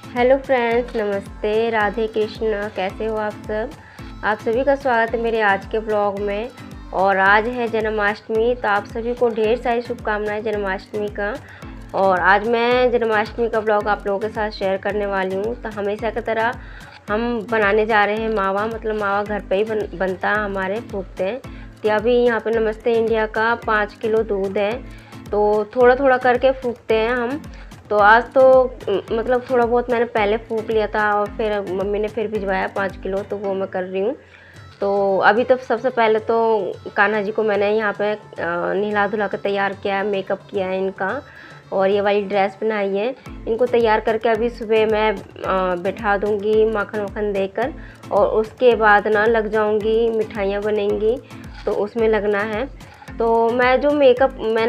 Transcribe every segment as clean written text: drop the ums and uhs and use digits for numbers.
Hello friends, नमस्ते, राधे कृष्ण। कैसे हो आप सब? आप सभी का स्वागत है मेरे आज के ब्लॉग में। और आज है जन्माष्टमी, तो आप सभी को ढेर सारी शुभकामनाएं जन्माष्टमी का। और आज मैं जन्माष्टमी का ब्लॉग आप लोगों के साथ शेयर करने वाली हूँ। तो हमेशा की तरह हम बनाने जा रहे हैं मावा, मतलब मावा घर पे ही बनता है हमारे, फूकते हैं। तो अभी यहाँ पे नमस्ते इंडिया का 5 किलो दूध है, तो थोड़ा थोड़ा करके फूकते हैं हम। तो आज तो मतलब थोड़ा बहुत मैंने पहले फूंक लिया था और फिर मम्मी ने फिर भिजवाया 5 किलो, तो वो मैं कर रही हूँ। तो अभी तो सबसे पहले तो कान्हा जी को मैंने यहाँ पे नहला धुला कर तैयार किया है, मेकअप किया है इनका, और ये वाली ड्रेस बनाई है। इनको तैयार करके अभी सुबह मैं बैठा दूँगी माखन वाखन देकर, और उसके बाद ना लग जाऊँगी, मिठाइयाँ बनेंगी तो उसमें लगना है। तो मैंने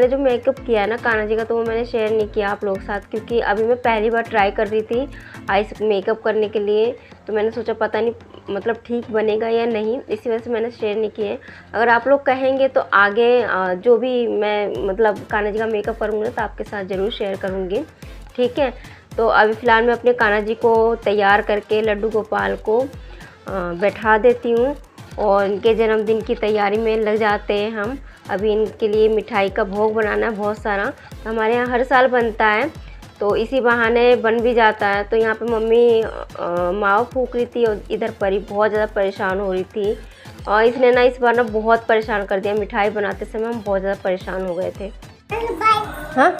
जो मेकअप किया है ना कान्हा जी का, तो वो मैंने शेयर नहीं किया आप लोगों के साथ, क्योंकि अभी मैं पहली बार ट्राई कर रही थी आइस मेकअप करने के लिए। तो मैंने सोचा पता नहीं मतलब ठीक बनेगा या नहीं, इसी वजह से मैंने शेयर नहीं किए। अगर आप लोग कहेंगे तो आगे जो भी मैं मतलब कान्हा जी का मेकअप करूँगी तो आपके साथ ज़रूर शेयर करूँगी, ठीक है। तो अभी फ़िलहाल मैं अपने कान्हा जी को तैयार करके लड्डू गोपाल को बैठा देती हूँ, और इनके जन्मदिन की तैयारी में लग जाते हैं हम। अभी इनके लिए मिठाई का भोग बनाना है बहुत सारा, तो हमारे यहाँ हर साल बनता है, तो इसी बहाने बन भी जाता है। तो यहाँ पे मम्मी मावा फूक रही थी और इधर परी बहुत ज़्यादा परेशान हो रही थी, और इसने ना इस बार ना बहुत परेशान कर दिया। मिठाई बनाते समय हम बहुत ज़्यादा परेशान हो गए थे। हाँ,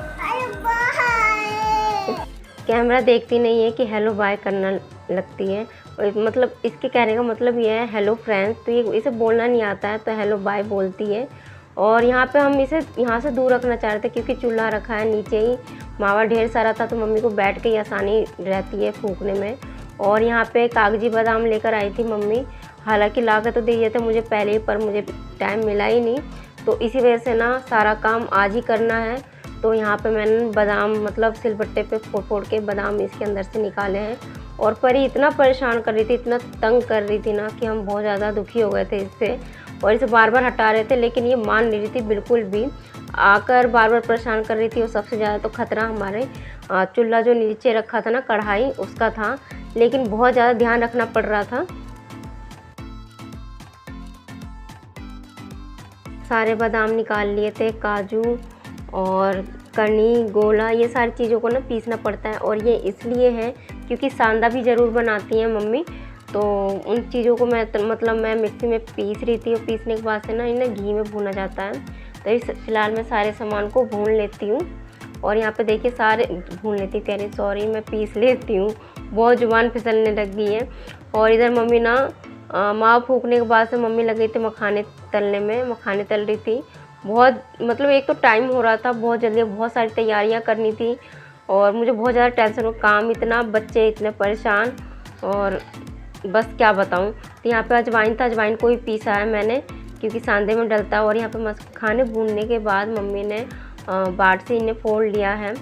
कैमरा देखती नहीं है कि हेलो बाय करना लगती है। और मतलब इसके कहने का मतलब ये है हेलो फ्रेंड्स, तो ये इसे बोलना नहीं आता है, तो हेलो बाय बोलती है। और यहाँ पे हम इसे यहाँ से दूर रखना चाह रहे थे, क्योंकि चूल्हा रखा है नीचे ही, मावा ढेर सारा था, तो मम्मी को बैठ के ही आसानी रहती है फूकने में। और यहाँ पे कागजी बादाम लेकर आई थी मम्मी, हालांकि ला के तो दिए थे मुझे पहले ही, पर मुझे टाइम मिला ही नहीं, तो इसी वजह से ना सारा काम आज ही करना है। तो यहाँ पे मैंने बादाम मतलब सिलबट्टे पे फोड़ फोड़ के बादाम इसके अंदर से निकाले हैं। और परी इतना परेशान कर रही थी, इतना तंग कर रही थी ना, कि हम बहुत ज़्यादा दुखी हो गए थे इससे, और इसे बार बार हटा रहे थे, लेकिन ये मान नहीं रही थी बिल्कुल भी, आकर बार बार परेशान कर रही थी। और सबसे ज़्यादा तो खतरा हमारे चूल्हा जो नीचे रखा था ना, कढ़ाई, उसका था, लेकिन बहुत ज़्यादा ध्यान रखना पड़ रहा था। सारे बादाम निकाल लिए थे, काजू और कनी, गोला, ये सारी चीज़ों को ना पीसना पड़ता है। और ये इसलिए है क्योंकि सांदा भी ज़रूर बनाती हैं मम्मी, तो उन चीज़ों को मैं मिक्सी में पीस रही थी, और पीसने के बाद से ना इन्हें घी में भूना जाता है। तो फ़िलहाल मैं सारे सामान को भून लेती हूँ, और यहाँ पे देखिए सारे भून लेती कह रही सॉरी मैं पीस लेती हूँ, बहुत जुबान फिसलने लग गई है। और इधर मम्मी ना मावा फूकने के बाद से मम्मी लग गई थी मखाने तलने में, मखाने तल रही थी। बहुत मतलब एक तो टाइम हो रहा था बहुत जल्दी, बहुत सारी तैयारियां करनी थी, और मुझे बहुत ज़्यादा टेंशन हो, काम इतना, बच्चे इतने परेशान, और बस क्या बताऊं। तो यहाँ पे अजवाइन था, अजवाइन को ही पीसा है मैंने, क्योंकि सांदे में डलता है। और यहाँ पे मखाने भूनने के बाद मम्मी ने बाट से इन्हें फोड़ लिया है,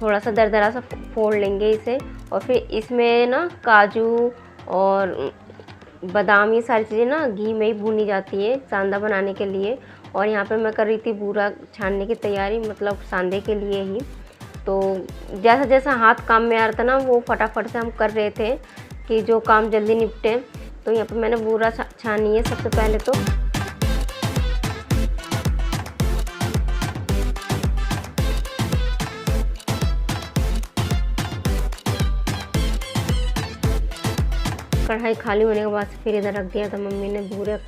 थोड़ा सा दरदरा सा फोड़ लेंगे इसे। और फिर इसमें ना काजू और बादाम, ये सारी चीज़ें ना घी में ही भूनी जाती है सांदा बनाने के लिए। और यहाँ पे मैं कर रही थी बूरा छानने की तैयारी, मतलब सांदे के लिए ही। तो जैसा जैसा हाथ काम में आ रहा था ना, वो फटाफट से हम कर रहे थे कि जो काम जल्दी निपटे। तो यहाँ पे मैंने बूरा छानी है सबसे पहले। तो कढ़ाई खाली होने के बाद फिर इधर रख दिया था मम्मी ने बूरे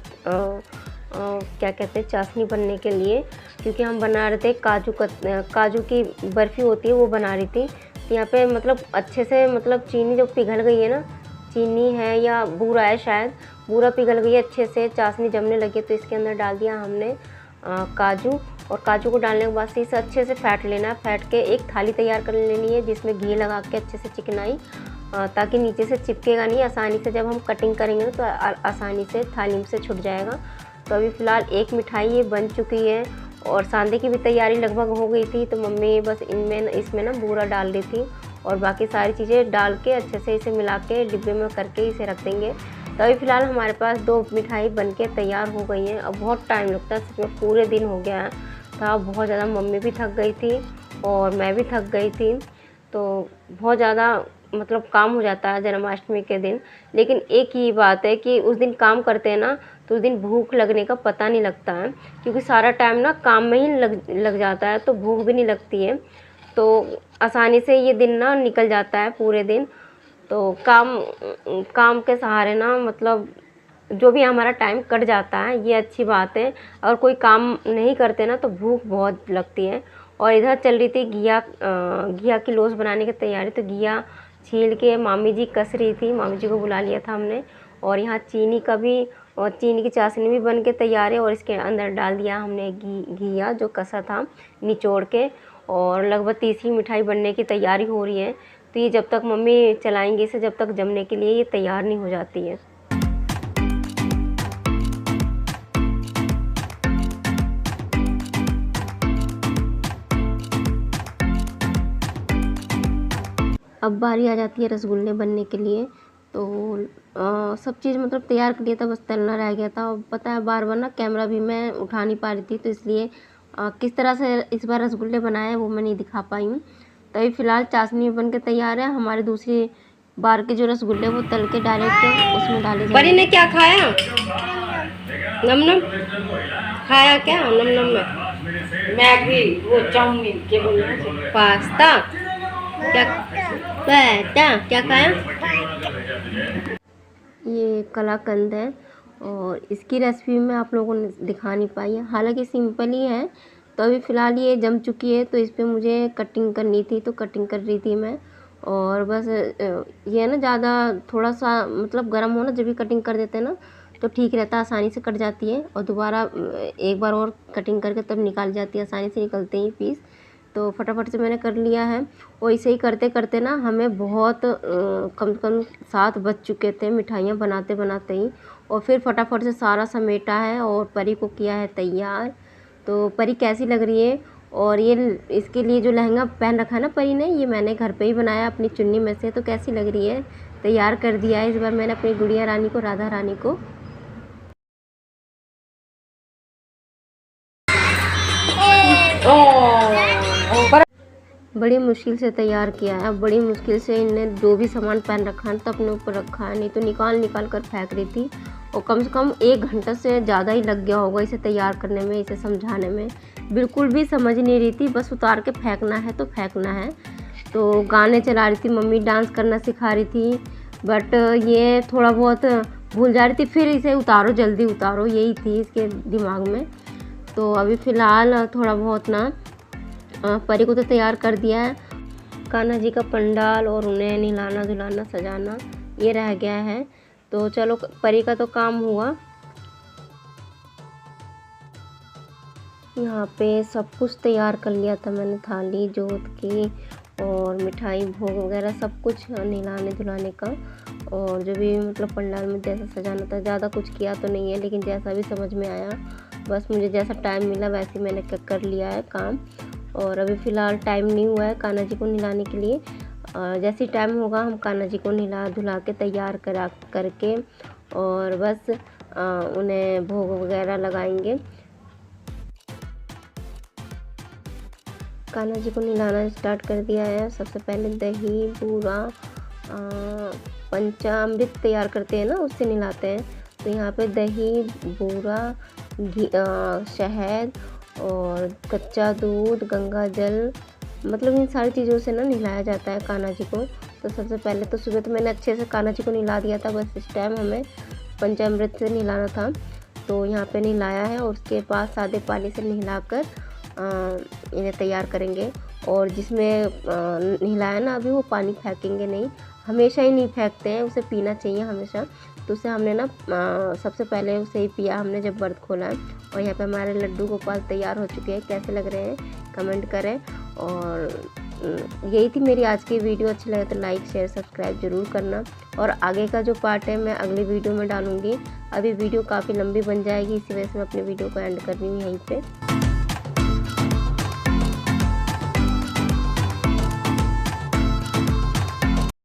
क्या कहते हैं, चाशनी बनने के लिए, क्योंकि हम बना रहे थे काजू की बर्फ़ी होती है, वो बना रही थी। तो यहाँ पे मतलब अच्छे से मतलब चीनी जो पिघल गई है ना, चीनी है या बूरा है शायद, बूरा पिघल गई है अच्छे से, चाशनी जमने लगी है। तो इसके अंदर डाल दिया हमने काजू, और काजू को डालने के बाद से इसे अच्छे से फेंट लेना है। फेंट के एक थाली तैयार कर लेनी है, जिसमें घी लगा के अच्छे से चिकनाई, ताकि नीचे से चिपकेगा नहीं, आसानी से जब हम कटिंग करेंगे तो आसानी से थाली से छूट जाएगा। तो अभी फ़िलहाल एक मिठाई ये बन चुकी है, और सांदे की भी तैयारी लगभग हो गई थी। तो मम्मी बस इसमें ना बूरा डाल रही थी, और बाकी सारी चीज़ें डाल के अच्छे से इसे मिला के डिब्बे में करके इसे रख देंगे। तो अभी फ़िलहाल हमारे पास 2 मिठाई बन के तैयार हो गई हैं। अब बहुत टाइम लगता है, सच में पूरे दिन हो गया था, बहुत ज़्यादा। मम्मी भी थक गई थी और मैं भी थक गई थी, तो बहुत ज़्यादा मतलब काम हो जाता है जन्माष्टमी के दिन। लेकिन एक ही बात है कि उस दिन काम करते हैं ना, तो उस दिन भूख लगने का पता नहीं लगता है, क्योंकि सारा टाइम ना काम में ही लग जाता है, तो भूख भी नहीं लगती है। तो आसानी से ये दिन ना निकल जाता है पूरे दिन। तो काम के सहारे ना मतलब जो भी हमारा टाइम कट जाता है, ये अच्छी बात है। और कोई काम नहीं करते ना तो भूख बहुत लगती है। और इधर चल रही थी घिया की लोस बनाने की तैयारी। तो घिया छील के मामी जी कस रही थी, मामी जी को बुला लिया था हमने। और यहाँ चीनी का भी, और चीनी की चाशनी भी बन के तैयार है। और इसके अंदर डाल दिया हमने घिया जो कसा था निचोड़ के। और लगभग तीसरी मिठाई बनने की तैयारी हो रही है। तो ये जब तक मम्मी चलाएंगे इसे, जब तक जमने के लिए ये तैयार नहीं हो जाती है। अब बारी आ जाती है रसगुल्ले बनने के लिए। तो सब चीज़ मतलब तैयार कर लिया था, बस तलना रह गया था। और पता है बार बार ना कैमरा भी मैं उठा नहीं पा रही थी, तो इसलिए किस तरह से इस बार रसगुल्ले बनाए वो मैं नहीं दिखा पाई हूँ। तो अभी फ़िलहाल चाशनी बन के तैयार है। हमारे दूसरी बार के जो रसगुल्ले वो तल के डायरेक्ट उसमें डाले जाएंगे। परी ने क्या खाया? नम नम खाया क्या? नम नम में मैगी, वो चाउमीन के बोले पास्ता क्या क्या खाया? ये कलाकंद है और इसकी रेसिपी मैं आप लोगों ने दिखा नहीं पाई है, हालांकि सिंपल ही है। तो अभी फ़िलहाल ये जम चुकी है, तो इस पर मुझे कटिंग करनी थी, तो कटिंग कर रही थी मैं। और बस ये ना ज़्यादा थोड़ा सा मतलब गर्म हो ना, जब भी कटिंग कर देते हैं ना तो ठीक रहता है, आसानी से कट जाती है। और दोबारा एक बार और कटिंग करके तब निकाल जाती है, आसानी से निकलते हैं पीस। तो फटाफट से मैंने कर लिया है। और इसे ही करते करते ना हमें बहुत कम से कम 7 बज चुके थे मिठाइयाँ बनाते बनाते ही। और फिर फटाफट से सारा समेटा है और परी को किया है तैयार। तो परी कैसी लग रही है? और ये इसके लिए जो लहंगा पहन रखा है ना परी ने, ये मैंने घर पे ही बनाया अपनी चुन्नी में से। तो कैसी लग रही है? तैयार कर दिया है इस बार मैंने अपनी गुड़िया रानी को, राधा रानी को। बड़ी मुश्किल से तैयार किया है। बड़ी मुश्किल से इन्हें जो भी सामान पहन रखा है तो अपने ऊपर रखा है, नहीं तो निकाल कर फेंक रही थी। और कम से कम 1 घंटा से ज़्यादा ही लग गया होगा इसे तैयार करने में, इसे समझाने में। बिल्कुल भी समझ नहीं रही थी, बस उतार के फेंकना है तो फेंकना है। तो गाने चला रही थी, मम्मी डांस करना सिखा रही थी, बट ये थोड़ा बहुत भूल जा रही थी। फिर इसे उतारो, जल्दी उतारो, यही थी इसके दिमाग में। तो अभी फ़िलहाल थोड़ा बहुत ना परी को तो तैयार कर दिया है। कान्हा जी का पंडाल और उन्हें नहलाना धुलाना सजाना ये रह गया है। तो चलो परी का तो काम हुआ। यहाँ पे सब कुछ तैयार कर लिया था मैंने, थाली जोत की और मिठाई भोग वगैरह सब कुछ नहलाने धुलाने का। और जो भी मतलब पंडाल में जैसा सजाना था, ज़्यादा कुछ किया तो नहीं है, लेकिन जैसा भी समझ में आया, बस मुझे जैसा टाइम मिला वैसे मैंने कर लिया है काम। और अभी फ़िलहाल टाइम नहीं हुआ है कान्हा जी को नहलाने के लिए। जैसे टाइम होगा हम कान्हा जी को नहला धुला के तैयार करके और बस उन्हें भोग वगैरह लगाएंगे। कान्हा जी को नहलाना स्टार्ट कर दिया है। सबसे पहले दही बूरा पंचामृत तैयार करते हैं ना, उससे नहलाते हैं। तो यहाँ पे दही बूरा शहद और कच्चा दूध गंगा जल, मतलब इन सारी चीज़ों से ना नहलाया जाता है कान्हा जी को। तो सबसे पहले तो सुबह तो मैंने अच्छे से कान्हा जी को नहला दिया था, बस इस टाइम हमें पंचामृत से नहलाना था। तो यहाँ पे नहलाया है और उसके बाद सादे पानी से नहलाकर इन्हें तैयार करेंगे। और जिसमें नहलाया ना अभी, वो पानी फेंकेंगे नहीं, हमेशा ही नहीं फेंकते हैं, उसे पीना चाहिए हमेशा। तो उसे हमने ना सबसे पहले उसे ही पिया हमने जब व्रत खोला है। और यहाँ पे हमारे लड्डू गोपाल तैयार हो चुके हैं, कैसे लग रहे हैं कमेंट करें। और यही थी मेरी आज की वीडियो, अच्छी लगे तो लाइक शेयर सब्सक्राइब ज़रूर करना। और आगे का जो पार्ट है मैं अगली वीडियो में डालूँगी। अभी वीडियो काफ़ी लंबी बन जाएगी, इसी वजह से मैं अपनी वीडियो को एंड कर रही हूँ यहीं पे।